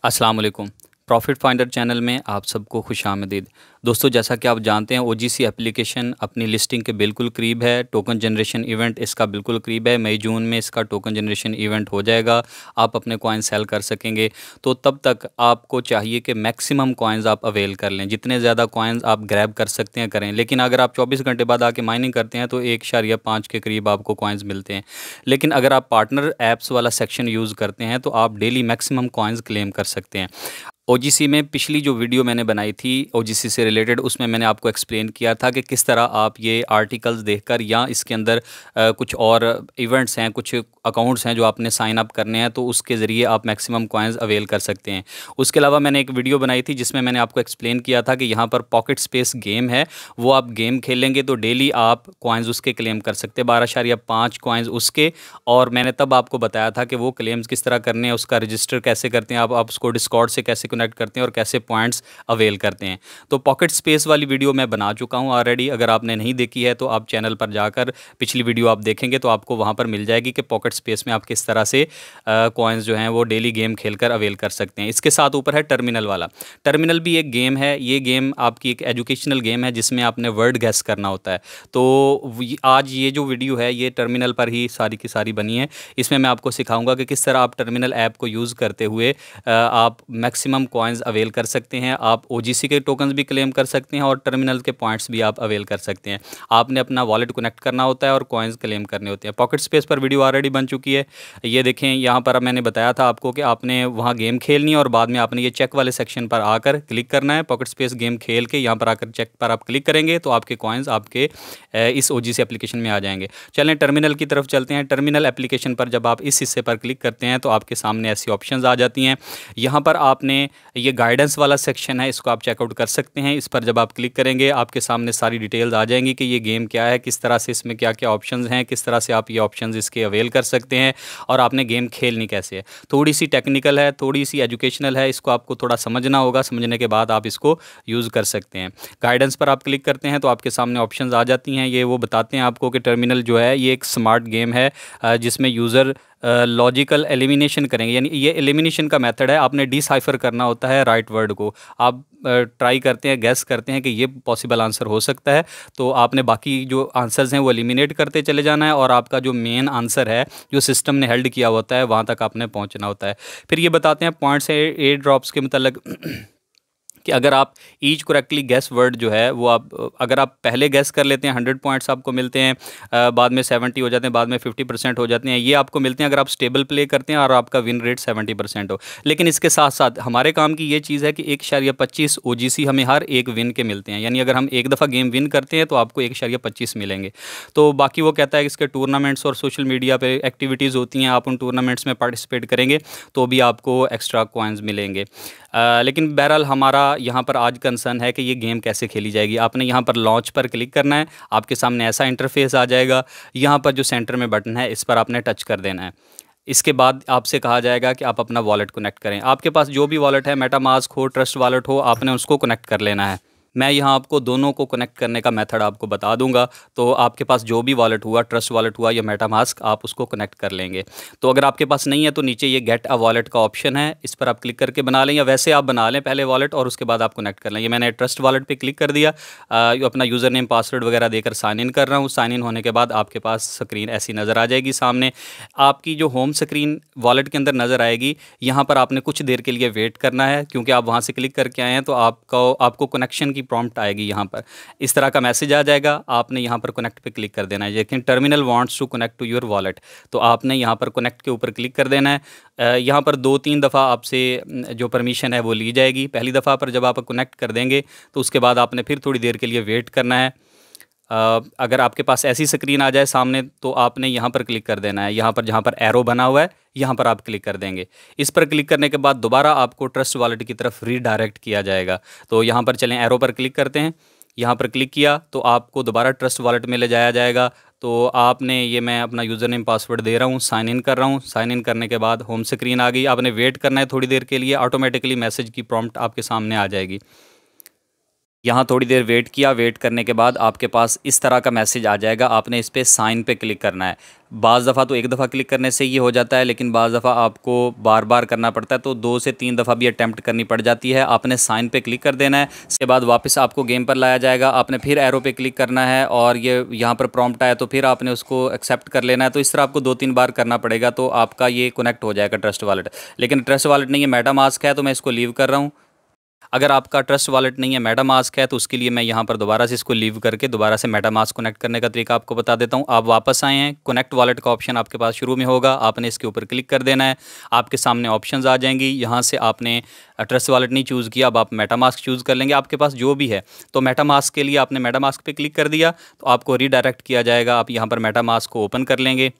अस्सलाम वालेकुम। Profit finder channel में आप सबको खुशामदीद। दोस्तों, जैसा कि आप जानते हैं ओजीसी एप्लीकेशन अपनी लिस्टिंग के बिल्कुल करीब है। टोकन जनरेशन इवेंट इसका बिल्कुल करीब है। मई जून में इसका टोकन जनरेशन इवेंट हो जाएगा। आप अपने कॉइन सेल कर सकेंगे। तो तब तक आपको चाहिए कि मैक्सिमम कॉइन्स आप अवेल कर लें। जितने ज़्यादा कॉइन्स आप ग्रैब कर सकते हैं करें। लेकिन अगर आप 24 घंटे बाद आके माइनिंग करते हैं तो 1.5 के करीब आपको कॉइन्स मिलते हैं। लेकिन अगर आप पार्टनर ऐप्स वाला सेक्शन यूज़ करते हैं तो आप डेली मैक्सिमम कॉइन्स क्लेम कर सकते हैं। ओजीसी में पिछली जो वीडियो मैंने बनाई थी ओजीसी से रिलेटेड, उसमें मैंने आपको एक्सप्लेन किया था कि किस तरह आप ये आर्टिकल्स देखकर या इसके अंदर कुछ और इवेंट्स हैं, कुछ अकाउंट्स हैं जो आपने साइन अप करने हैं, तो उसके ज़रिए आप मैक्सिमम कॉइन्स अवेल कर सकते हैं। उसके अलावा मैंने एक वीडियो बनाई थी जिसमें मैंने आपको एक्सप्लेन किया था कि यहाँ पर पॉकेट स्पेस गेम है, वो आप गेम खेलेंगे तो डेली आप कॉइन्स उसके क्लेम कर सकते हैं, 12.5 कॉइन्स उसके। और मैंने तब आपको बताया था कि वो क्लेम्स किस तरह करने हैं, उसका रजिस्टर कैसे करते हैं, आप उसको डिस्कॉर्ड से कैसे कनेक्ट करते हैं और कैसे पॉइंट्स अवेल करते हैं। तो पॉकेट स्पेस वाली वीडियो मैं बना चुका हूं ऑलरेडी। अगर आपने नहीं देखी है तो आप चैनल पर जाकर पिछली वीडियो आप देखेंगे तो आपको वहां पर मिल जाएगी कि पॉकेट स्पेस में आप किस तरह से कॉइन्स जो हैं वो डेली गेम खेलकर अवेल कर सकते हैं। इसके साथ ऊपर है टर्मिनल वाला। टर्मिनल भी एक गेम है। ये गेम आपकी एक एजुकेशनल गेम है जिसमें आपने वर्ड गैस करना होता है। तो आज ये जो वीडियो है ये टर्मिनल पर ही सारी की सारी बनी है। इसमें मैं आपको सिखाऊंगा कि किस तरह आप टर्मिनल ऐप को यूज़ करते हुए आप मैक्सिमम कॉइन्स अवेल कर सकते हैं। आप ओजीसी के टोकन्स भी क्लेम कर सकते हैं और टर्मिनल के पॉइंट्स भी आप अवेल कर सकते हैं। आपने अपना वॉलेट कनेक्ट करना होता है और कॉइन्स क्लेम करने होते हैं। पॉकेट स्पेस पर वीडियो ऑलरेडी बन चुकी है। ये देखें, यहाँ पर मैंने बताया था आपको कि आपने वहाँ गेम खेलनी है और बाद में आपने ये चेक वाले सेक्शन पर आकर क्लिक करना है। पॉकेट स्पेस गेम खेल के यहाँ पर आकर चेक पर आप क्लिक करेंगे तो आपके कॉइन्स आपके इस ओजीसी एप्लीकेशन में आ जाएंगे। चलें टर्मिनल की तरफ चलते हैं। टर्मिनल एप्लीकेशन पर जब आप इस हिस्से पर क्लिक करते हैं तो आपके सामने ऐसी ऑप्शंस आ जाती हैं। यहाँ पर आपने ये गाइडेंस वाला सेक्शन है, इसको आप चेकआउट कर सकते हैं। इस पर जब आप क्लिक करेंगे आपके सामने सारी डिटेल्स आ जाएंगी कि ये गेम क्या है, किस तरह से इसमें क्या क्या ऑप्शंस हैं, किस तरह से आप ये ऑप्शंस इसके अवेल कर सकते हैं और आपने गेम खेलनी कैसे है। थोड़ी सी टेक्निकल है, थोड़ी सी एजुकेशनल है, इसको आपको थोड़ा समझना होगा। समझने के बाद आप इसको यूज़ कर सकते हैं। गाइडेंस पर आप क्लिक करते हैं तो आपके सामने ऑप्शंस आ जाती हैं। ये वो बताते हैं आपको कि टर्मिनल जो है ये एक स्मार्ट गेम है जिसमें यूज़र लॉजिकल एलिमिनेशन करेंगे। यानी ये एलिमिनेशन का मेथड है, आपने डिसाइफर करना होता है राइट वर्ड को। आप ट्राई करते हैं, गैस करते हैं कि ये पॉसिबल आंसर हो सकता है, तो आपने बाकी जो आंसर्स हैं वो एलिमिनेट करते चले जाना है और आपका जो मेन आंसर है जो सिस्टम ने हेल्ड किया होता है वहाँ तक आपने पहुँचना होता है। फिर ये बताते हैं पॉइंट्स एयर ड्रॉप्स के मतलब कि अगर आप ईच करेक्टली गैस वर्ड जो है वो आप अगर आप पहले गैस कर लेते हैं 100 पॉइंट्स आपको मिलते हैं, बाद में 70 हो जाते हैं, बाद में 50% हो जाते हैं, ये आपको मिलते हैं अगर आप स्टेबल प्ले करते हैं और आपका विन रेट 70% हो। लेकिन इसके साथ साथ हमारे काम की ये चीज़ है कि 1.25 ओजीसी हमें हर एक विन के मिलते हैं। यानी अगर हम एक दफ़ा गेम विन करते हैं तो आपको 1.25 मिलेंगे। तो बाकी वो कहता है कि इसके टूर्नामेंट्स और सोशल मीडिया पे एक्टिविटीज़ होती हैं, आप उन टूर्नामेंट्स में पार्टिसिपेट करेंगे तो भी आपको एक्स्ट्रा कॉइन्स मिलेंगे। लेकिन बहरहाल हमारा यहाँ पर आज कंसर्न है कि ये गेम कैसे खेली जाएगी। आपने यहाँ पर लॉन्च पर क्लिक करना है, आपके सामने ऐसा इंटरफेस आ जाएगा। यहाँ पर जो सेंटर में बटन है इस पर आपने टच कर देना है। इसके बाद आपसे कहा जाएगा कि आप अपना वॉलेट कनेक्ट करें। आपके पास जो भी वॉलेट है, मेटामास्क हो, ट्रस्ट वॉलेट हो, आपने उसको कनेक्ट कर लेना है। मैं यहाँ आपको दोनों को कनेक्ट करने का मेथड आपको बता दूंगा। तो आपके पास जो भी वॉलेट हुआ, ट्रस्ट वॉलेट हुआ या मेटामास्क, आप उसको कनेक्ट कर लेंगे। तो अगर आपके पास नहीं है तो नीचे ये गेट अ वॉलेट का ऑप्शन है, इस पर आप क्लिक करके बना लें या वैसे आप बना लें पहले वॉलेट और उसके बाद आप कनेक्ट कर लें। ये मैंने ट्रस्ट वॉलेट पे क्लिक कर दिया, अपना यूज़र नेम पासवर्ड वगैरह देकर साइन इन कर रहा हूँ। साइन इन होने के बाद आपके पास स्क्रीन ऐसी नज़र आ जाएगी सामने। आपकी जो होम स्क्रीन वॉलेट के अंदर नज़र आएगी, यहाँ पर आपने कुछ देर के लिए वेट करना है क्योंकि आप वहाँ से क्लिक करके आए हैं तो आपको कनेक्शन की प्रॉम्प्ट आएगी। यहाँ पर इस तरह का मैसेज आ जाएगा, आपने यहाँ पर कनेक्ट पे क्लिक कर देना है। लेकिन terminal wants to connect to your wallet, तो आपने यहाँ पर कनेक्ट के ऊपर क्लिक कर देना है। यहाँ पर 2-3 दफ़ा आपसे जो परमिशन है वो ली जाएगी। पहली दफ़ा पर जब आप कनेक्ट कर देंगे तो उसके बाद आपने फिर थोड़ी देर के लिए वेट करना है। अगर आपके पास ऐसी स्क्रीन आ जाए सामने तो आपने यहाँ पर क्लिक कर देना है। यहाँ पर जहाँ पर एरो बना हुआ है यहाँ पर आप क्लिक कर देंगे। इस पर क्लिक करने के बाद दोबारा आपको ट्रस्ट वॉलेट की तरफ रीडायरेक्ट किया जाएगा। तो यहाँ पर चलें, एरो पर क्लिक करते हैं। यहाँ पर क्लिक किया तो आपको दोबारा ट्रस्ट वॉलेट में ले जाया जाएगा। तो आपने ये मैं अपना यूज़र नेम पासवर्ड दे रहा हूँ, साइन इन कर रहा हूँ। साइन इन करने के बाद होम स्क्रीन आ गई। आपने वेट करना है थोड़ी देर के लिए, ऑटोमेटिकली मैसेज की प्रॉम्प्ट आपके सामने आ जाएगी। यहाँ थोड़ी देर वेट किया, वेट करने के बाद आपके पास इस तरह का मैसेज आ जाएगा। आपने इस पर साइन पे क्लिक करना है। बाज़ दफ़ा तो एक दफ़ा क्लिक करने से ये हो जाता है, लेकिन बाज़ दफ़ा आपको बार बार करना पड़ता है, तो 2 से 3 दफ़ा भी अटैम्प्ट करनी पड़ जाती है। आपने साइन पे क्लिक कर देना है। इसके बाद वापस आपको गेम पर लाया जाएगा। आपने फिर एरो पे क्लिक करना है और ये यहाँ पर प्रॉम्प्ट आया तो फिर आपने उसको एक्सेप्ट कर लेना है। तो इस तरह आपको 2-3 बार करना पड़ेगा, तो आपका ये कनेक्ट हो जाएगा ट्रस्ट वॉलेट। लेकिन ट्रस्ट वॉलेट नहीं है, मेटामास्क है, तो मैं इसको लीव कर रहा हूँ। अगर आपका ट्रस्ट वॉलेट नहीं है, मेटामास्क है, तो उसके लिए मैं यहाँ पर दोबारा से इसको लीव करके दोबारा से मेटामास्क कनेक्ट करने का तरीका आपको बता देता हूँ। आप वापस आए हैं, कनेक्ट वॉलेट का ऑप्शन आपके पास शुरू में होगा, आपने इसके ऊपर क्लिक कर देना है। आपके सामने ऑप्शंस आ जाएंगी। यहाँ से आपने ट्रस्ट वॉलेट नहीं चूज़ किया, अब आप मेटामास्क चूज़ कर लेंगे, आपके पास जो भी है। तो मेटामास्क के लिए आपने मेटामास्क पे क्लिक कर दिया तो आपको रीडायरेक्ट किया जाएगा। आप यहाँ पर मेटामास्क को ओपन कर लेंगे।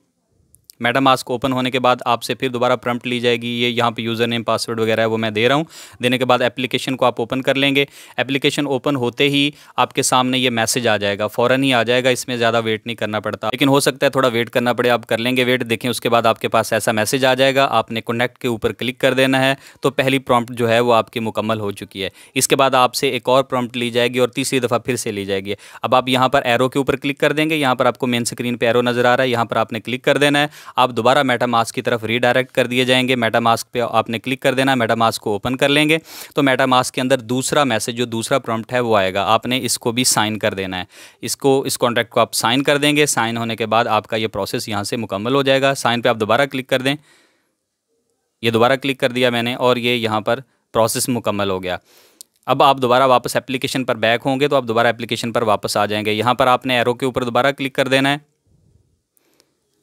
मेटामास्क ओपन होने के बाद आपसे फिर दोबारा प्रॉम्प्ट ली जाएगी। ये यहाँ पे यूज़र नेम पासवर्ड वगैरह है वो मैं दे रहा हूँ। देने के बाद एप्लीकेशन को आप ओपन कर लेंगे। एप्लीकेशन ओपन होते ही आपके सामने ये मैसेज आ जाएगा, फ़ौरन ही आ जाएगा, इसमें ज़्यादा वेट नहीं करना पड़ता, लेकिन हो सकता है थोड़ा वेट करना पड़े। आप कर लेंगे वेट। देखें उसके बाद आपके पास ऐसा मैसेज आ जाएगा, आपने कनेक्ट के ऊपर क्लिक कर देना है। तो पहली प्रॉम्प्ट जो है वो आपकी मुकम्मल हो चुकी है। इसके बाद आपसे एक और प्रॉम्प्ट ली जाएगी और तीसरी दफ़ा फिर से ली जाएगी। अब आप यहाँ पर एरो के ऊपर क्लिक कर देंगे। यहाँ पर आपको मेन स्क्रीन पर एरो नज़र आ रहा है, यहाँ पर आपने क्लिक कर देना है। आप दोबारा मेटामास्क की तरफ रीडायरेक्ट कर दिए जाएंगे। मेटामास्क पे आपने क्लिक कर देना है, मेटामास्क को ओपन कर लेंगे। तो मेटामास्क के अंदर दूसरा मैसेज जो दूसरा प्रॉम्प्ट है वो आएगा, आपने इसको भी साइन कर देना है। इस कॉन्ट्रैक्ट को आप साइन कर देंगे। साइन होने के बाद आपका ये प्रोसेस यहाँ से मुकम्मल हो जाएगा। साइन पे आप दोबारा क्लिक कर दें। ये दोबारा क्लिक कर दिया मैंने और ये यहाँ पर प्रोसेस मुकम्मल हो गया। अब आप दोबारा वापस एप्लीकेशन पर बैक होंगे तो आप दोबारा एप्लीकेशन पर वापस आ जाएंगे। यहाँ पर आपने एरो के ऊपर दोबारा क्लिक कर देना है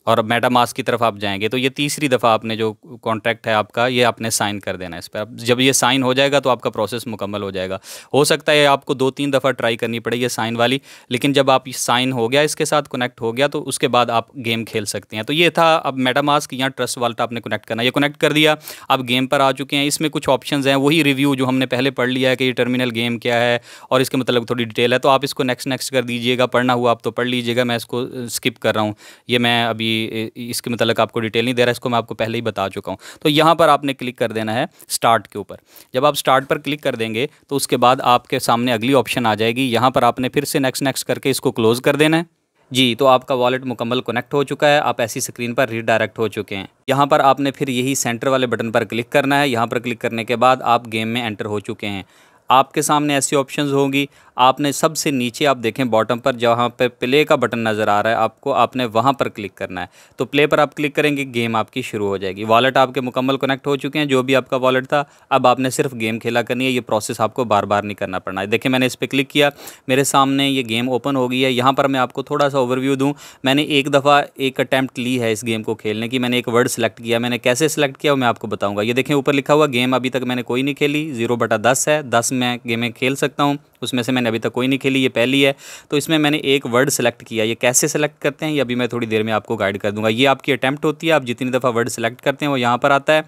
और मेटामास्क की तरफ आप जाएंगे। तो ये तीसरी दफ़ा आपने जो कॉन्ट्रैक्ट है आपका, ये आपने साइन कर देना है इस पर। अब जब ये साइन हो जाएगा तो आपका प्रोसेस मुकम्मल हो जाएगा। हो सकता है आपको 2-3 दफ़ा ट्राई करनी पड़े ये साइन वाली, लेकिन जब आप साइन हो गया, इसके साथ कनेक्ट हो गया, तो उसके बाद आप गेम खेल सकते हैं। तो ये था अब मेटामास्क या ट्रस्ट वॉलेट आपने कनेक्ट करना। ये कनेक्ट कर दिया, आप गेम पर आ चुके हैं। इसमें कुछ ऑप्शंस हैं, वही रिव्यू जो हमने पहले पढ़ लिया है कि ये टर्मिनल गेम क्या है और इसके मतलब थोड़ी डिटेल है। तो आप इसको नेक्स्ट नेक्स्ट कर दीजिएगा, पढ़ना हुआ आप तो पढ़ लीजिएगा, मैं इसको स्किप कर रहा हूँ। ये मैं अभी इसके मतलब आपको डिटेल नहीं दे रहा, इसको मैं आपको पहले ही बता चुका हूँ। तो यहाँ पर आपने क्लिक कर देना है स्टार्ट के ऊपर। जब आप स्टार्ट पर क्लिक कर देंगे तो उसके बाद आपके सामने अगली ऑप्शन आ जाएगी। यहाँ पर आपने फिर से नेक्स्ट नेक्स्ट करके इसको क्लोज़ कर देना है। जी, तो आपका वॉलेट मुकम्मल कनेक्ट हो चुका है। आप ऐसी स्क्रीन पर रीडायरेक्ट हो चुके हैं। यहाँ पर आपने फिर यही सेंटर वाले बटन पर क्लिक करना है। यहाँ पर क्लिक करने के बाद आप गेम में एंटर हो चुके हैं। आपके सामने ऐसी ऑप्शंस होंगी। आपने सबसे नीचे आप देखें बॉटम पर जहाँ पे प्ले का बटन नज़र आ रहा है आपको, आपने वहाँ पर क्लिक करना है। तो प्ले पर आप क्लिक करेंगे, गेम आपकी शुरू हो जाएगी। वॉलेट आपके मुकम्मल कनेक्ट हो चुके हैं, जो भी आपका वॉलेट था। अब आपने सिर्फ गेम खेला करनी है, ये प्रोसेस आपको बार बार नहीं करना पड़ना है। देखिए मैंने इस पर क्लिक किया, मेरे सामने ये गेम ओपन हो गई है। यहाँ पर मैं आपको थोड़ा सा ओवरव्यू दूँ। मैंने एक दफ़ा एक अटैम्प्ट ली है इस गेम को खेलने की। मैंने एक वर्ड सेलेक्ट किया, मैंने कैसे सेलेक्ट किया वो मैं आपको बताऊँगा। ये देखें ऊपर लिखा हुआ गेम अभी तक मैंने कोई नहीं खेली, 0/10 है। 10 मैं गेमें खेल सकता हूँ, उसमें से मैंने अभी तक कोई नहीं खेली, ये पहली है। तो इसमें मैंने एक वर्ड सेलेक्ट किया। ये कैसे सेलेक्ट करते हैं ये अभी मैं थोड़ी देर में आपको गाइड कर दूंगा। ये आपकी अटैम्प्ट होती है, आप जितनी दफ़ा वर्ड सेलेक्ट करते हैं वो यहाँ पर आता है।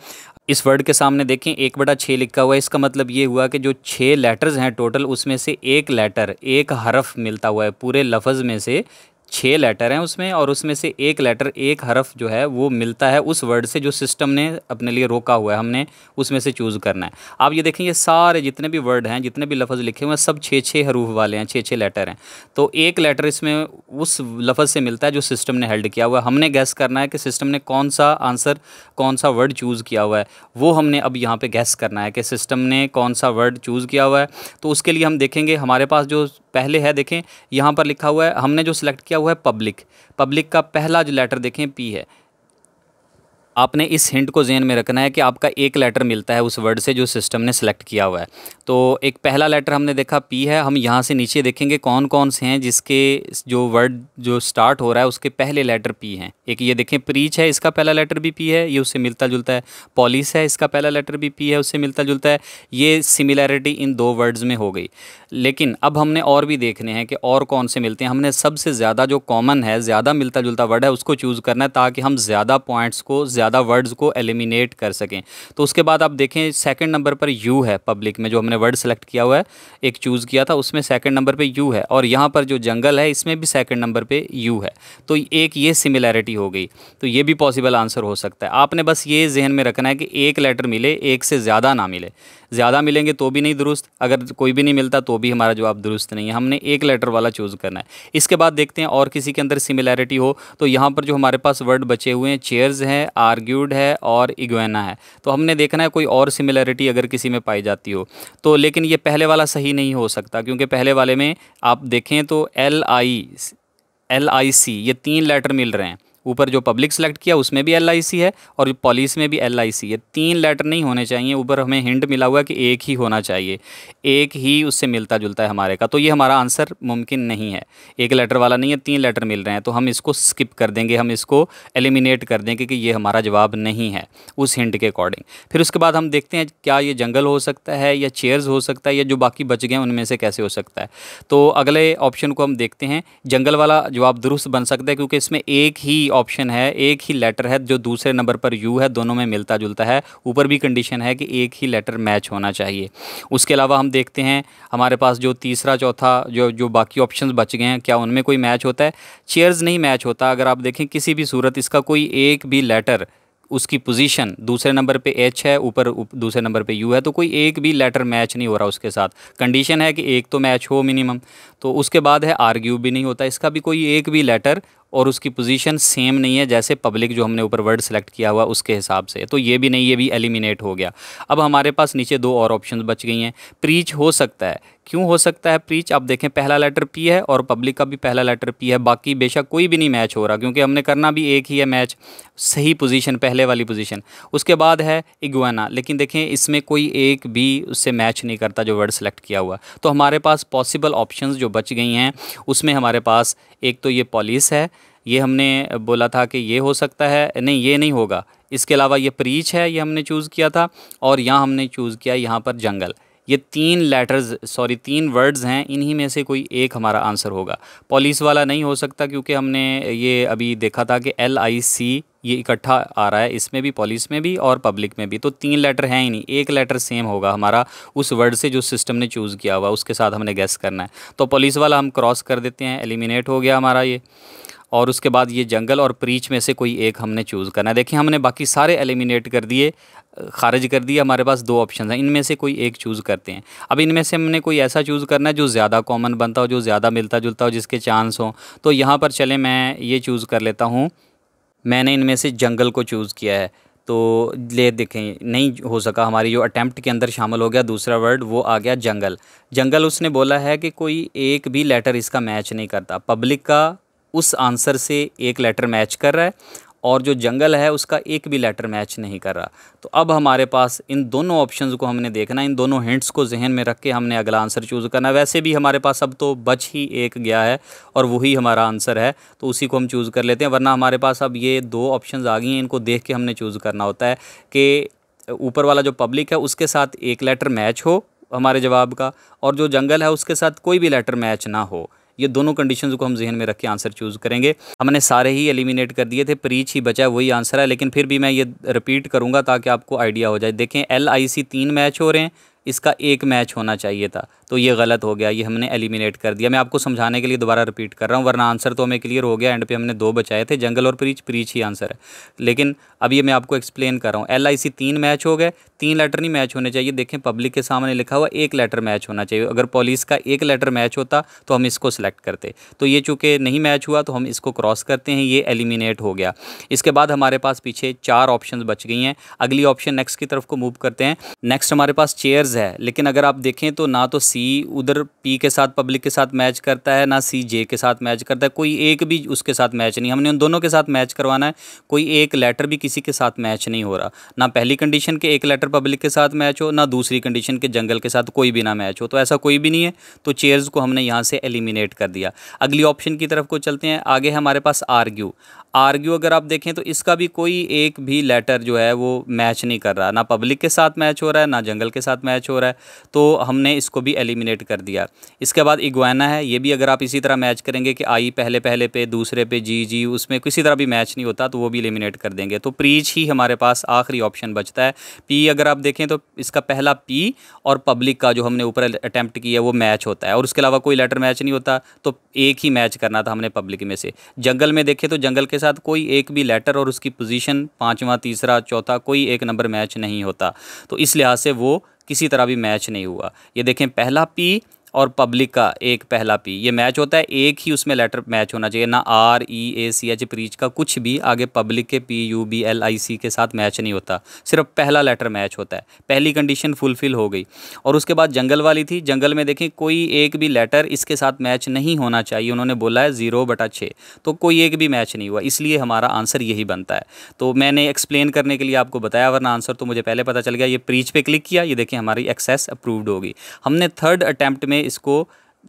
इस वर्ड के सामने देखें 1/6 लिखा हुआ है। इसका मतलब ये हुआ कि जो 6 लेटर्स हैं टोटल, उसमें से एक लेटर, एक हरफ मिलता हुआ है। पूरे लफ्ज़ में से 6 लेटर हैं उसमें, और उसमें से एक लेटर, एक हरफ जो है वो मिलता है उस वर्ड से जो सिस्टम ने अपने लिए रोका हुआ है। हमने उसमें से चूज़ करना है। आप ये देखें, ये सारे जितने भी वर्ड हैं, जितने भी लफ्ज़ लिखे हुए हैं, सब 6-6 हरूफ वाले हैं, 6-6 लेटर हैं। तो एक लेटर इसमें उस लफ्ज़ से मिलता है जो सिस्टम ने हेल्ड किया हुआ है। हमने गैस करना है कि सिस्टम ने कौन सा आंसर, कौन सा वर्ड चूज़ किया हुआ है, वो हमने अब यहाँ पर गैस करना है कि सिस्टम ने कौन सा वर्ड चूज़ किया हुआ है। तो उसके लिए हम देखेंगे हमारे पास जो पहले है, देखें यहाँ पर लिखा हुआ है, हमने जो सिलेक्ट किया हुआ है पब्लिक। पब्लिक का पहला जो लेटर देखें पी है। आपने इस हिंट को ज़हन में रखना है कि आपका एक लेटर मिलता है उस वर्ड से जो सिस्टम ने सेलेक्ट किया हुआ है। तो एक पहला लेटर हमने देखा पी है। हम यहाँ से नीचे देखेंगे कौन कौन से हैं जिसके जो वर्ड जो स्टार्ट हो रहा है उसके पहले लेटर पी हैं। एक ये देखें प्रीच है, इसका पहला लेटर भी पी है, ये उससे मिलता जुलता है। पॉलिस है, इसका पहला लेटर भी पी है, उससे मिलता जुलता है। ये सिमिलैरिटी इन 2 वर्ड्स में हो गई। लेकिन अब हमने और भी देखने हैं कि और कौन से मिलते हैं। हमने सबसे ज़्यादा जो कॉमन है, ज़्यादा मिलता जुलता वर्ड है, उसको चूज़ करना है ताकि हम ज़्यादा पॉइंट्स को, ज़्यादा वर्ड्स को एलिमिनेट कर सकें। तो उसके बाद आप देखें सेकंड नंबर पर यू है। पब्लिक में जो हमने वर्ड सेलेक्ट किया हुआ है, एक चूज़ किया था, उसमें सेकंड नंबर पे यू है। और यहाँ पर जो जंगल है इसमें भी सेकंड नंबर पे यू है। तो एक ये सिमिलैरिटी हो गई। तो ये भी पॉसिबल आंसर हो सकता है। आपने बस ये जहन में रखना है कि एक लेटर मिले, एक से ज़्यादा ना मिले। ज़्यादा मिलेंगे तो भी नहीं दुरुस्त, अगर कोई भी नहीं मिलता तो भी हमारा जवाब दुरुस्त नहीं है। हमने एक लेटर वाला चूज़ करना है। इसके बाद देखते हैं और किसी के अंदर सिमिलैरिटी हो। तो यहाँ पर जो हमारे पास वर्ड बचे हुए हैं, चेयर्स है, आर्ग्यूड है और इग्वाना है। तो हमने देखना है कोई और सिमिलैरिटी अगर किसी में पाई जाती हो तो। लेकिन ये पहले वाला सही नहीं हो सकता, क्योंकि पहले वाले में आप देखें तो LIC ये 3 लेटर मिल रहे हैं। ऊपर जो पब्लिक सेलेक्ट किया उसमें भी LIC है और पुलिस में भी LIC है। 3 लेटर नहीं होने चाहिए। ऊपर हमें हिंट मिला हुआ है कि एक ही होना चाहिए, एक ही उससे मिलता जुलता है हमारे का। तो ये हमारा आंसर मुमकिन नहीं है। एक लेटर वाला नहीं है, 3 लेटर मिल रहे हैं, तो हम इसको स्किप कर देंगे, हम इसको एलिमिनेट कर देंगे कि ये हमारा जवाब नहीं है उस हिंट के अकॉर्डिंग। फिर उसके बाद हम देखते हैं क्या ये जंगल हो सकता है या चेयर्स हो सकता है, या जो बाकी बच गए हैं उनमें से कैसे हो सकता है। तो अगले ऑप्शन को हम देखते हैं। जंगल वाला जवाब दुरुस्त बन सकता है क्योंकि इसमें एक ही ऑप्शन है, एक ही लेटर है जो दूसरे नंबर पर यू है, दोनों में मिलता जुलता है। ऊपर भी कंडीशन है कि एक ही लेटर मैच होना चाहिए। उसके अलावा हम देखते हैं हमारे पास जो तीसरा चौथा जो बाकी ऑप्शंस बच गए हैं, क्या उनमें कोई मैच होता है। चेयर्स नहीं मैच होता। अगर आप देखें किसी भी सूरत इसका कोई एक भी लेटर, उसकी पोजीशन दूसरे नंबर पे H है, ऊपर दूसरे नंबर पे U है, तो कोई एक भी लेटर मैच नहीं हो रहा उसके साथ। कंडीशन है कि एक तो मैच हो मिनिमम। तो उसके बाद है आर्ग्यू भी नहीं होता, इसका भी कोई एक भी लेटर और उसकी पोजीशन सेम नहीं है जैसे पब्लिक जो हमने ऊपर वर्ड सेलेक्ट किया हुआ उसके हिसाब से। तो ये भी नहीं, ये भी एलिमिनेट हो गया। अब हमारे पास नीचे 2 और ऑप्शंस बच गई हैं। प्रीच हो सकता है। क्यों हो सकता है प्रीच? आप देखें पहला लेटर P है और पब्लिक का भी पहला लेटर P है। बाकी बेशक कोई भी नहीं मैच हो रहा, क्योंकि हमने करना भी एक ही है मैच, सही पोजीशन, पहले वाली पोजीशन। उसके बाद है इग्वाना, लेकिन देखें इसमें कोई एक भी उससे मैच नहीं करता जो वर्ड सेलेक्ट किया हुआ। तो हमारे पास पॉसिबल ऑप्शंस जो बच गई हैं उसमें हमारे पास एक तो ये पुलिस है, ये हमने बोला था कि ये हो सकता है, नहीं ये नहीं होगा। इसके अलावा ये प्रीच है, ये हमने चूज़ किया था, और यहाँ हमने चूज़ किया यहाँ पर जंगल। ये 3 वर्ड्स हैं, इन्हीं में से कोई एक हमारा आंसर होगा। पुलिस वाला नहीं हो सकता क्योंकि हमने ये अभी देखा था कि LIC ये इकट्ठा आ रहा है, इसमें भी, पुलिस में भी और पब्लिक में भी। तो 3 लेटर हैं ही नहीं, एक लेटर सेम होगा हमारा उस वर्ड से जो सिस्टम ने चूज़ किया हुआ, उसके साथ हमने गेस करना है। तो पुलिस वाला हम क्रॉस कर देते हैं, एलिमिनेट हो गया हमारा ये। और उसके बाद ये जंगल और प्रीच में से कोई एक हमने चूज़ करना है। देखिए हमने बाकी सारे एलिमिनेट कर दिए, खारिज कर दिया। हमारे पास 2 ऑप्शन हैं, इनमें से कोई एक चूज़ करते हैं। अब इनमें से हमने कोई ऐसा चूज़ करना है जो ज़्यादा कॉमन बनता हो, जो ज़्यादा मिलता जुलता हो, जिसके चांस हो। तो यहाँ पर चले मैं ये चूज़ कर लेता हूँ। मैंने इनमें से जंगल को चूज़ किया है। तो ले देखें नहीं हो सका, हमारी जो अटैम्प्ट के अंदर शामिल हो गया दूसरा वर्ड, वो आ गया जंगल। जंगल उसने बोला है कि कोई एक भी लेटर इसका मैच नहीं करता। पब्लिक का उस आंसर से एक लेटर मैच कर रहा है और जो जंगल है उसका एक भी लेटर मैच नहीं कर रहा। तो अब हमारे पास इन दोनों ऑप्शंस को हमने देखना, इन दोनों हिंट्स को जहन में रख के हमने अगला आंसर चूज़ करना। वैसे भी हमारे पास अब तो बच ही एक गया है और वही हमारा आंसर है, तो उसी को हम चूज़ कर लेते हैं। वरना हमारे पास अब ये 2 ऑप्शंस आ गई हैं, इनको देख के हमने चूज़ करना होता है कि ऊपर वाला जो पब्लिक है उसके साथ एक लेटर मैच हो हमारे जवाब का, और जो जंगल है उसके साथ कोई भी लेटर मैच ना हो। ये दोनों कंडीशंस को हम जहन में रख के आंसर चूज़ करेंगे। हमने सारे ही एलिमिनेट कर दिए थे, प्रीच ही बचा है, वही आंसर है। लेकिन फिर भी मैं ये रिपीट करूँगा ताकि आपको आइडिया हो जाए। देखें LIC 3 मैच हो रहे हैं, इसका एक मैच होना चाहिए था, तो ये गलत हो गया, ये हमने एलिमिनेट कर दिया। मैं आपको समझाने के लिए दोबारा रिपीट कर रहा हूँ, वरना आंसर तो हमें क्लियर हो गया। एंड पे हमने 2 बचाए थे, जंगल और प्रीच ही आंसर है। लेकिन अब ये मैं आपको एक्सप्लेन कर रहा हूँ। LIC 3 मैच हो गए, 3 लेटर नहीं मैच होने चाहिए। देखें पब्लिक के सामने लिखा हुआ एक लेटर मैच होना चाहिए। अगर पुलिस का एक लेटर मैच होता तो हम इसको सिलेक्ट करते। तो ये चूँकि नहीं मैच हुआ तो हम इसको क्रॉस करते हैं, ये एलिमिनेट हो गया। इसके बाद हमारे पास पीछे 4 ऑप्शन बच गई हैं। अगली ऑप्शन नेक्स्ट की तरफ को मूव करते हैं। नेक्स्ट हमारे पास चेयर्स है, लेकिन अगर आप देखें तो ना तो C उधर P के साथ पब्लिक के साथ मैच करता है, ना C J के साथ मैच करता है। कोई एक भी उसके साथ मैच नहीं, हमने उन दोनों के साथ मैच करवाना है। कोई एक लेटर भी किसी के साथ मैच नहीं हो रहा, ना पहली कंडीशन के एक लेटर पब्लिक के साथ मैच हो, ना दूसरी कंडीशन के जंगल के साथ कोई भी ना मैच हो। तो ऐसा कोई भी नहीं है, तो चेयर्स को हमने यहाँ से एलिमिनेट कर दिया। अगली ऑप्शन की तरफ को चलते हैं। आगे हमारे पास आर्ग्यू अगर आप देखें तो इसका भी कोई एक भी लेटर जो है वो मैच नहीं कर रहा, ना पब्लिक के साथ मैच हो रहा है, ना जंगल के साथ मैच हो रहा है, तो हमने इसको भी एलिमिनेट कर दिया। इसके बाद इग्वाना है, ये भी अगर आप इसी तरह मैच करेंगे कि आई पहले पे, दूसरे पे जी, उसमें किसी तरह भी मैच नहीं होता, तो वो भी एलिमिनेट कर देंगे। तो प्रीच ही हमारे पास आखिरी ऑप्शन बचता है। P अगर आप देखें तो इसका पहला P और पब्लिक का जो हमने ऊपर अटैम्प्ट किया वो मैच होता है, और उसके अलावा कोई लेटर मैच नहीं होता, तो एक ही मैच करना था हमने पब्लिक में से। जंगल में देखें तो जंगल के साथ कोई एक भी लेटर और उसकी पोजीशन 5वां, तीसरा, चौथा कोई एक नंबर मैच नहीं होता, तो इस लिहाज से वो किसी तरह भी मैच नहीं हुआ। ये देखें पहला पी और पब्लिक का एक पहला पी, ये मैच होता है, एक ही उसमें लेटर मैच होना चाहिए, ना R E A C H preach का कुछ भी आगे पब्लिक के P U B L I C के साथ मैच नहीं होता, सिर्फ पहला लेटर मैच होता है। पहली कंडीशन फुलफिल हो गई। और उसके बाद जंगल वाली थी, जंगल में देखें कोई एक भी लेटर इसके साथ मैच नहीं होना चाहिए, उन्होंने बोला है 0/6, तो कोई एक भी मैच नहीं हुआ, इसलिए हमारा आंसर यही बनता है। तो मैंने एक्सप्लेन करने के लिए आपको बताया, वरना आंसर तो मुझे पहले पता चल गया। ये प्रीच पे क्लिक किया, ये देखें हमारी एक्सेस अप्रूव्ड होगी। हमने थर्ड अटैम्प्ट में इसको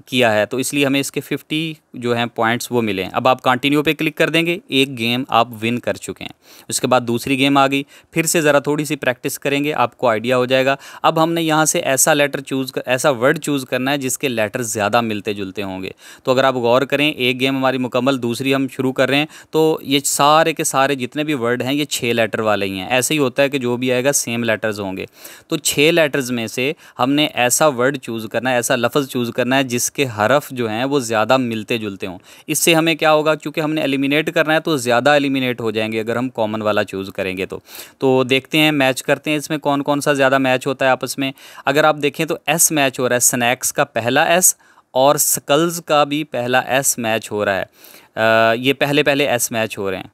किया है, तो इसलिए हमें इसके 50 जो हैं पॉइंट्स वो मिले हैं। अब आप कंटिन्यू पे क्लिक कर देंगे, एक गेम आप विन कर चुके हैं। उसके बाद दूसरी गेम आ गई, फिर से ज़रा थोड़ी सी प्रैक्टिस करेंगे, आपको आइडिया हो जाएगा। अब हमने यहाँ से ऐसा लेटर ऐसा वर्ड चूज़ करना है जिसके लेटर ज़्यादा मिलते जुलते होंगे। तो अगर आप गौर करें, एक गेम हमारी मुकम्मल, दूसरी हम शुरू कर रहे हैं, तो ये सारे के सारे जितने भी वर्ड हैं ये 6 लेटर वाले ही हैं। ऐसे ही होता है कि जो भी आएगा सेम लेटर्स होंगे। तो 6 लेटर्स में से हमने ऐसा वर्ड चूज़ करना है, ऐसा लफ्ज़ चूज़ करना है जिसके हरफ जो हैं वो ज़्यादा मिलते जुलते हों। इससे हमें क्या होगा, क्योंकि हमने एलिमिनेट करना है तो ज़्यादा एलिमिनेट हो जाएंगे अगर हम कॉमन वाला चूज़ करेंगे। तो देखते हैं, मैच करते हैं इसमें कौन कौन सा ज़्यादा मैच होता है आपस में। अगर आप देखें तो एस मैच हो रहा है, स्नैक्स का पहला एस और स्कल्स का भी पहला एस मैच हो रहा है। ये पहले पहले एस मैच हो रहे हैं।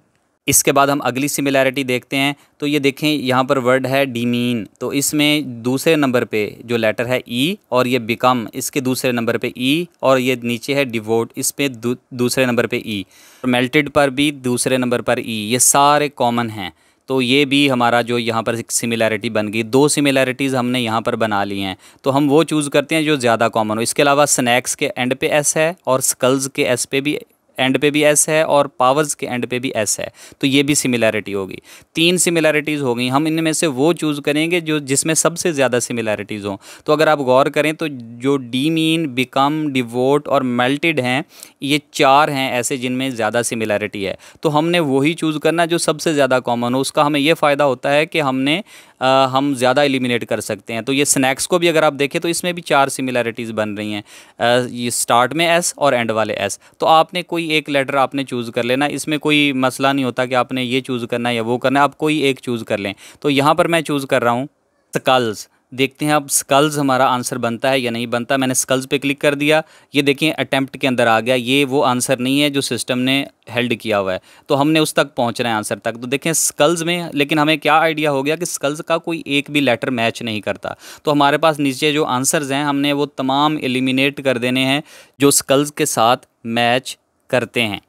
इसके बाद हम अगली सिमिलैरिटी देखते हैं, तो ये देखें यहाँ पर वर्ड है डीमीन, तो इसमें दूसरे नंबर पे जो लेटर है ई, और ये बिकम इसके दूसरे नंबर पे ई, और ये नीचे है डिवोट, इस पे दूसरे नंबर पे ई, मेल्टेड पर भी दूसरे नंबर पर ई, ये सारे कॉमन हैं। तो ये भी हमारा जो यहाँ पर एक सिमिलैरिटी बन गई। 2 सिमिलैरिटीज़ हमने यहाँ पर बना ली हैं, तो हम वो चूज़ करते हैं जो ज़्यादा कॉमन हो। इसके अलावा स्नैक्स के एंड पे एस है, और स्कल्स के एस पे भी एंड पे भी एस है, और पावर्स के एंड पे भी एस है, तो ये भी सिमिलैरिटी होगी। 3 सिमिलैरिटीज़ हो गई। हम इनमें से वो चूज़ करेंगे जो जिसमें सबसे ज़्यादा सिमिलैरिटीज़ हों। तो अगर आप गौर करें तो जो डी मीन, बिकम, डिवोट और मेल्टेड हैं, ये 4 हैं ऐसे जिनमें ज़्यादा सिमिलैरिटी है। तो हमने वही चूज़ करना जो सबसे ज़्यादा कॉमन हो। उसका हमें ये फ़ायदा होता है कि हम ज़्यादा एलिमिनेट कर सकते हैं। तो ये स्नैक्स को भी अगर आप देखें तो इसमें भी 4 सिमिलैरिटीज़ बन रही हैं। ये स्टार्ट में एस और एंड वाले एस, तो आपने कोई एक लेटर आपने चूज़ कर लेना। इसमें कोई मसला नहीं होता कि आपने ये चूज़ करना है या वो करना है, आप कोई एक चूज़ कर लें। तो यहाँ पर मैं चूज़ कर रहा हूँ स्कल्स। देखते हैं अब स्कल्स हमारा आंसर बनता है या नहीं बनता। मैंने स्कल्स पे क्लिक कर दिया, ये देखिए अटेम्प्ट के अंदर आ गया। ये वो आंसर नहीं है जो सिस्टम ने हेल्ड किया हुआ है, तो हमने उस तक पहुंचना है आंसर तक। तो देखें स्कल्स में, लेकिन हमें क्या आइडिया हो गया कि स्कल्स का कोई एक भी लेटर मैच नहीं करता। तो हमारे पास नीचे जो आंसर्स हैं हमने वो तमाम एलिमिनेट कर देने हैं जो स्कल्स के साथ मैच करते हैं,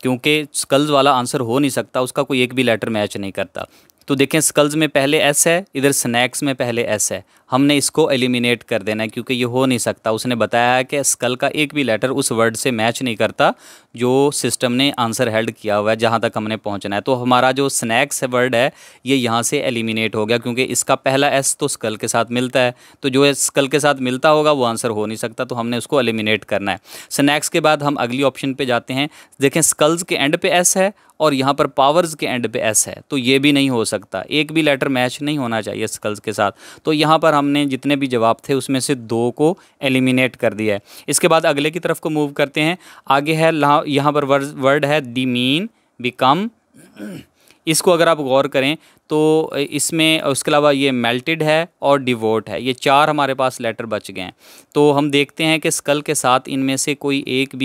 क्योंकि स्कल्स वाला आंसर हो नहीं सकता, उसका कोई एक भी लेटर मैच नहीं करता। तो देखें स्कल्स में पहले एस है, इधर स्नैक्स में पहले एस है, हमने इसको एलिमिनेट कर देना है क्योंकि ये हो नहीं सकता। उसने बताया है कि स्कल का एक भी लेटर उस वर्ड से मैच नहीं करता जो सिस्टम ने आंसर हेल्ड किया हुआ है, जहाँ तक हमने पहुँचना है। तो हमारा जो स्नैक्स वर्ड है ये यहाँ से एलिमिनेट हो गया, क्योंकि इसका पहला एस तो स्कल के साथ मिलता है, तो जो स्कल के साथ मिलता होगा वो आंसर हो नहीं सकता, तो हमने उसको एलिमिनेट करना है। स्नैक्स के बाद हम अगली ऑप्शन पे जाते हैं। देखें स्कल्स के एंड पे एस है और यहाँ पर पावर्स के एंड पे एस है, तो ये भी नहीं हो सकता, एक भी लेटर मैच नहीं होना चाहिए स्कल्स के साथ। तो यहाँ पर हमने जितने भी जवाब थे उसमें से 2 को एलिमिनेट कर दिया है। इसके बाद अगले की तरफ को मूव करते हैं। आगे है यहाँ पर वर्ड है डिमीन, बिकम। इसको अगर आप गौर करें तो इसमें उसके अलावा ये मेल्टेड है और डिवोट है, ये 4 हमारे पास लेटर बच गए हैं। तो हम देखते हैं कि स्कल के साथ इनमें से कोई एक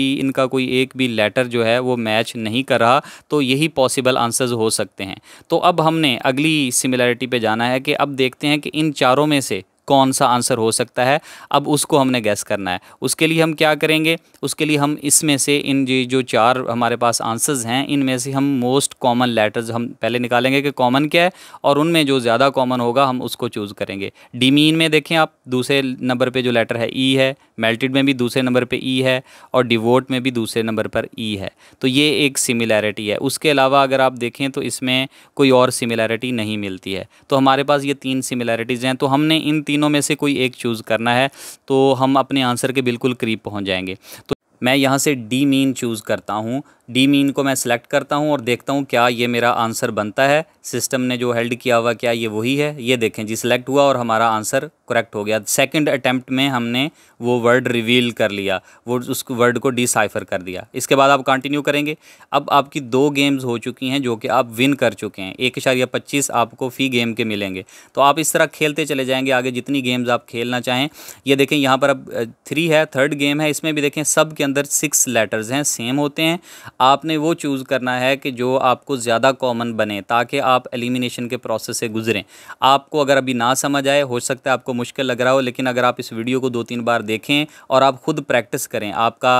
भी लेटर जो है वो मैच नहीं कर रहा, तो यही पॉसिबल आंसर्स हो सकते हैं। तो अब हमने अगली सिमिलैरिटी पे जाना है कि अब देखते हैं कि इन चारों में से कौन सा आंसर हो सकता है, अब उसको हमने गैस करना है। उसके लिए हम क्या करेंगे, उसके लिए हम इसमें से इन जो 4 हमारे पास आंसर्स हैं इनमें से हम मोस्ट कॉमन लेटर्स हम पहले निकालेंगे कि कॉमन क्या है, और उनमें जो ज़्यादा कॉमन होगा हम उसको चूज़ करेंगे। डिमीन में देखें आप दूसरे नंबर पे जो लेटर है ई है, मेल्टेड में भी दूसरे नंबर पे ई है, और डिवोट में भी दूसरे नंबर पर ई है, तो ये एक सिमिलैरिटी है। उसके अलावा अगर आप देखें तो इसमें कोई और सिमिलैरिटी नहीं मिलती है। तो हमारे पास ये 3 सिमिलैरिटीज़ हैं, तो हमने इन तीनों में से कोई एक चूज़ करना है, तो हम अपने आंसर के बिल्कुल करीब पहुंच जाएंगे। तो मैं यहाँ से डी मीन चूज़ करता हूँ, डी मीन को मैं सिलेक्ट करता हूँ और देखता हूँ क्या ये मेरा आंसर बनता है, सिस्टम ने जो हेल्ड किया हुआ क्या ये वही है। ये देखें जी, सिलेक्ट हुआ और हमारा आंसर करेक्ट हो गया। सेकंड अटेम्प्ट में हमने वो वर्ड रिवील कर लिया, वो उस वर्ड को डिसाइफर कर दिया। इसके बाद आप कंटिन्यू करेंगे। अब आपकी 2 गेम्स हो चुकी हैं जो कि आप विन कर चुके हैं, 1.25 आपको फ़ी गेम के मिलेंगे। तो आप इस तरह खेलते चले जाएंगे आगे, जितनी गेम्स आप खेलना चाहें। ये देखें यहाँ पर अब 3 है, थर्ड गेम है, इसमें भी देखें सब के अंदर 6 लेटर्स हैं, सेम होते हैं। आपने वो चूज़ करना है कि जो आपको ज़्यादा कॉमन बने, ताकि आप एलिमिनेशन के प्रोसेस से गुजरें। आपको अगर अभी ना समझ आए, हो सकता है आपको मुश्किल लग रहा हो, लेकिन अगर आप इस वीडियो को 2-3 बार देखें और आप खुद प्रैक्टिस करें, आपका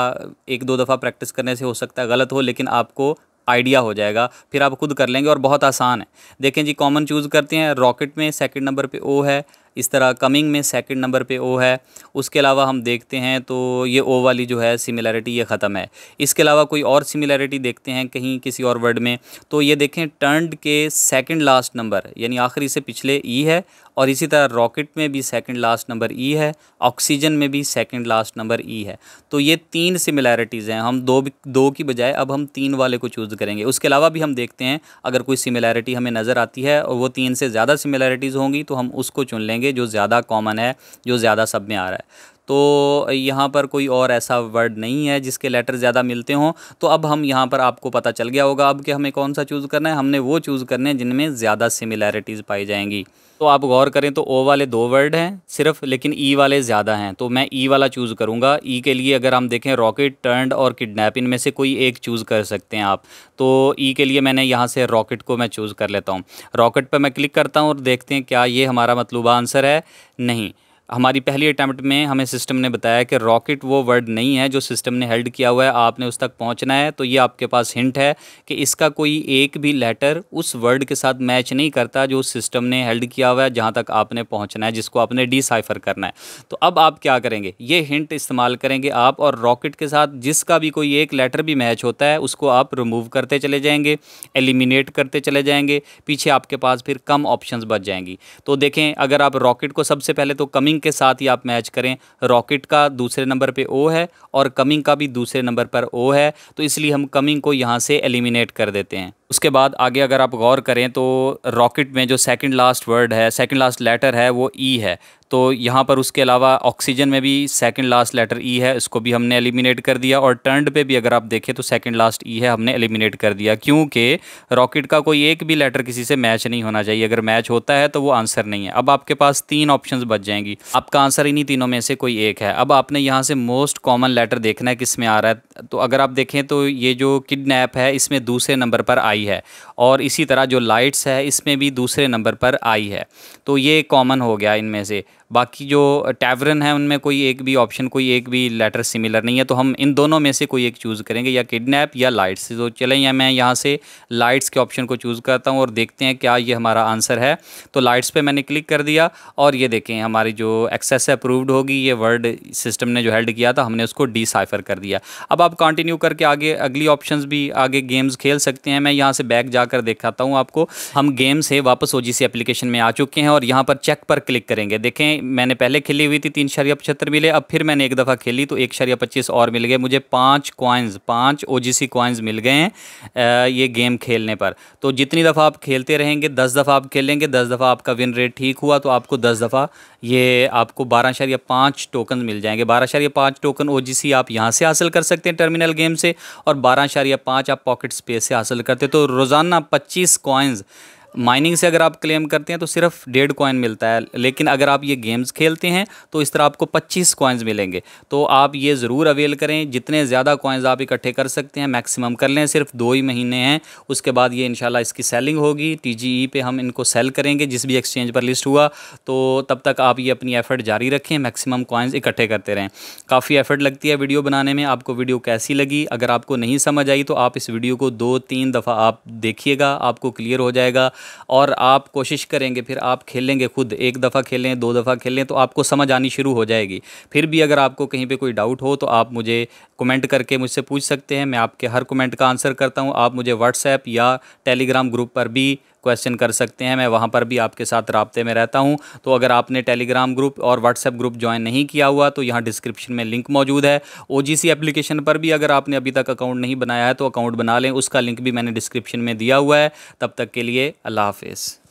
1-2 दफ़ा प्रैक्टिस करने से हो सकता है गलत हो, लेकिन आपको आइडिया हो जाएगा, फिर आप खुद कर लेंगे और बहुत आसान है। देखें जी, कॉमन चूज़ करते हैं, रॉकेट में सेकंड नंबर पे ओ है, इस तरह कमिंग में सेकंड नंबर पे ओ है। उसके अलावा हम देखते हैं तो ये ओ वाली जो है सिमिलैरिटी ये ख़त्म है। इसके अलावा कोई और सिमिलैरिटी देखते हैं कहीं किसी और वर्ड में, तो ये देखें टर्न्ड के सेकंड लास्ट नंबर यानी आखिरी से पिछले ई है, और इसी तरह रॉकेट में भी सेकंड लास्ट नंबर ई है, ऑक्सीजन में भी सेकंड लास्ट नंबर ई है। तो ये 3 सिमिलैरिटीज़ हैं। हम दो की बजाय अब हम 3 वाले को चूज़ करेंगे। उसके अलावा भी हम देखते हैं अगर कोई सिमिलैरिटी हमें नज़र आती है और वो 3 से ज़्यादा सिमिलैरिटीज़ होंगी तो हम उसको चुन लेंगे जो ज़्यादा कॉमन है, जो ज़्यादा सब में आ रहा है। तो यहाँ पर कोई और ऐसा वर्ड नहीं है जिसके लेटर ज़्यादा मिलते हों। तो अब हम यहाँ पर आपको पता चल गया होगा अब कि हमें कौन सा चूज़ करना है। हमने वो चूज़ करने हैं जिनमें ज़्यादा सिमिलैरिटीज़ पाई जाएंगी। तो आप गौर करें तो ओ वाले 2 वर्ड हैं सिर्फ, लेकिन ई वाले ज़्यादा हैं, तो मैं ई वाला चूज़ करूँगा। ई के लिए अगर हम देखें रॉकेट, टर्न्ड और किडनैप, इनमें से कोई एक चूज़ कर सकते हैं आप। तो ई के लिए मैंने यहाँ से रॉकेट को मैं चूज़ कर लेता हूँ। रॉकेट पर मैं क्लिक करता हूँ और देखते हैं क्या ये हमारा मतलूबा आंसर है। नहीं, हमारी पहली अटैम्प्ट में हमें सिस्टम ने बताया कि रॉकेट वो वर्ड नहीं है जो सिस्टम ने हेल्ड किया हुआ है, आपने उस तक पहुंचना है। तो ये आपके पास हिंट है कि इसका कोई एक भी लेटर उस वर्ड के साथ मैच नहीं करता जो सिस्टम ने हेल्ड किया हुआ है, जहां तक आपने पहुंचना है, जिसको आपने डिसाइफर करना है। तो अब आप क्या करेंगे, ये हिंट इस्तेमाल करेंगे आप, और रॉकेट के साथ जिसका भी कोई एक लेटर भी मैच होता है उसको आप रिमूव करते चले जाएंगे, एलिमिनेट करते चले जाएंगे। पीछे आपके पास फिर कम ऑप्शंस बच जाएंगी। तो देखें, अगर आप रॉकेट को सबसे पहले तो कमिंग के साथ ही आप मैच करें। रॉकेट का दूसरे नंबर पे ओ है और कमिंग का भी दूसरे नंबर पर ओ है, तो इसलिए हम कमिंग को यहाँ से एलिमिनेट कर देते हैं। उसके बाद आगे अगर आप गौर करें तो रॉकेट में जो सेकंड लास्ट वर्ड है, सेकंड लास्ट लेटर है, वो ई है। तो यहाँ पर उसके अलावा ऑक्सीजन में भी सेकंड लास्ट लेटर ई है, इसको भी हमने एलिमिनेट कर दिया। और टर्न्ड पे भी अगर आप देखें तो सेकंड लास्ट ई है, हमने एलिमिनेट कर दिया, क्योंकि रॉकेट का कोई एक भी लेटर किसी से मैच नहीं होना चाहिए। अगर मैच होता है तो वो आंसर नहीं है। अब आपके पास 3 ऑप्शंस बच जाएंगी, आपका आंसर इन्हीं तीनों में से कोई एक है। अब आपने यहाँ से मोस्ट कॉमन लेटर देखना है किस में आ रहा है। तो अगर आप देखें तो ये जो किडनैप है इसमें दूसरे नंबर पर आई है, और इसी तरह जो लाइट्स है इसमें भी दूसरे नंबर पर आई है। तो ये कॉमन हो गया इनमें से। बाकी जो टैवरन है उनमें कोई एक भी ऑप्शन, कोई एक भी लेटर सिमिलर नहीं है। तो हम इन दोनों में से कोई एक चूज़ करेंगे, या किडनैप या लाइट्स। तो चलें, या मैं यहाँ से लाइट्स के ऑप्शन को चूज़ करता हूँ और देखते हैं क्या ये हमारा आंसर है। तो लाइट्स पे मैंने क्लिक कर दिया और ये देखें हमारी जो एक्सेस अप्रूव्ड होगी, ये वर्ड सिस्टम ने जो हेल्ड किया था हमने उसको डिसाइफर कर दिया। अब आप कंटिन्यू करके आगे अगली ऑप्शंस भी आगे गेम्स खेल सकते हैं। मैं यहाँ से बैक जाकर दिखाता हूँ आपको। हम गेम से वापस ओजीसी एप्लीकेशन में आ चुके हैं और यहाँ पर चेक पर क्लिक करेंगे। देखें, मैंने पहले खेली हुई थी 3.75 मिले, अब फिर मैंने एक दफ़ा खेली तो 1.25 और मिल गए मुझे। 5 ओजीसी कॉइन्स मिल गए हैं ये गेम खेलने पर। तो जितनी दफ़ा आप खेलते रहेंगे, 10 दफ़ा आप खेलेंगे, 10 दफ़ा आपका विन रेट ठीक हुआ तो आपको 10 दफ़ा ये आपको 12.5 टोकन मिल जाएंगे। 12.5 टोकन ओजीसी आप यहाँ से हासिल कर सकते हैं टर्मिनल गेम से, और 12.5 आप पॉकेट स्पेस से हासिल करते हैं। तो रोज़ाना 25 कॉइन्स माइनिंग से अगर आप क्लेम करते हैं तो सिर्फ 1.5 कॉइन मिलता है, लेकिन अगर आप ये गेम्स खेलते हैं तो इस तरह आपको 25 कॉइन्स मिलेंगे। तो आप ये ज़रूर अवेल करें, जितने ज़्यादा कॉइन्स आप इकट्ठे कर सकते हैं मैक्सिमम कर लें। सिर्फ 2 ही महीने हैं, उसके बाद ये इंशाल्लाह इसकी सेलिंग होगी। टीजीई पे हम इनको सेल करेंगे जिस भी एक्सचेंज पर लिस्ट हुआ। तो तब तक आप ये अपनी एफ़र्ट जारी रखें, मैक्सिमम कॉइन्स इकट्ठे करते रहें। काफ़ी एफ़र्ट लगती है वीडियो बनाने में। आपको वीडियो कैसी लगी? अगर आपको नहीं समझ आई तो आप इस वीडियो को 2-3 दफ़ा आप देखिएगा, आपको क्लियर हो जाएगा। और आप कोशिश करेंगे, फिर आप खेलेंगे खुद, 1 दफ़ा खेलें, 2 दफ़ा खेलें तो आपको समझ आनी शुरू हो जाएगी। फिर भी अगर आपको कहीं पे कोई डाउट हो तो आप मुझे कमेंट करके मुझसे पूछ सकते हैं। मैं आपके हर कमेंट का आंसर करता हूं। आप मुझे व्हाट्सएप या टेलीग्राम ग्रुप पर भी क्वेश्चन कर सकते हैं। मैं वहाँ पर भी आपके साथ राब्ते में रहता हूँ। तो अगर आपने टेलीग्राम ग्रुप और व्हाट्सएप ग्रुप ज्वाइन नहीं किया हुआ तो यहाँ डिस्क्रिप्शन में लिंक मौजूद है। OGC एप्लीकेशन पर भी अगर आपने अभी तक अकाउंट नहीं बनाया है तो अकाउंट बना लें, उसका लिंक भी मैंने डिस्क्रिप्शन में दिया हुआ है। तब तक के लिए अल्लाह हाफिज़।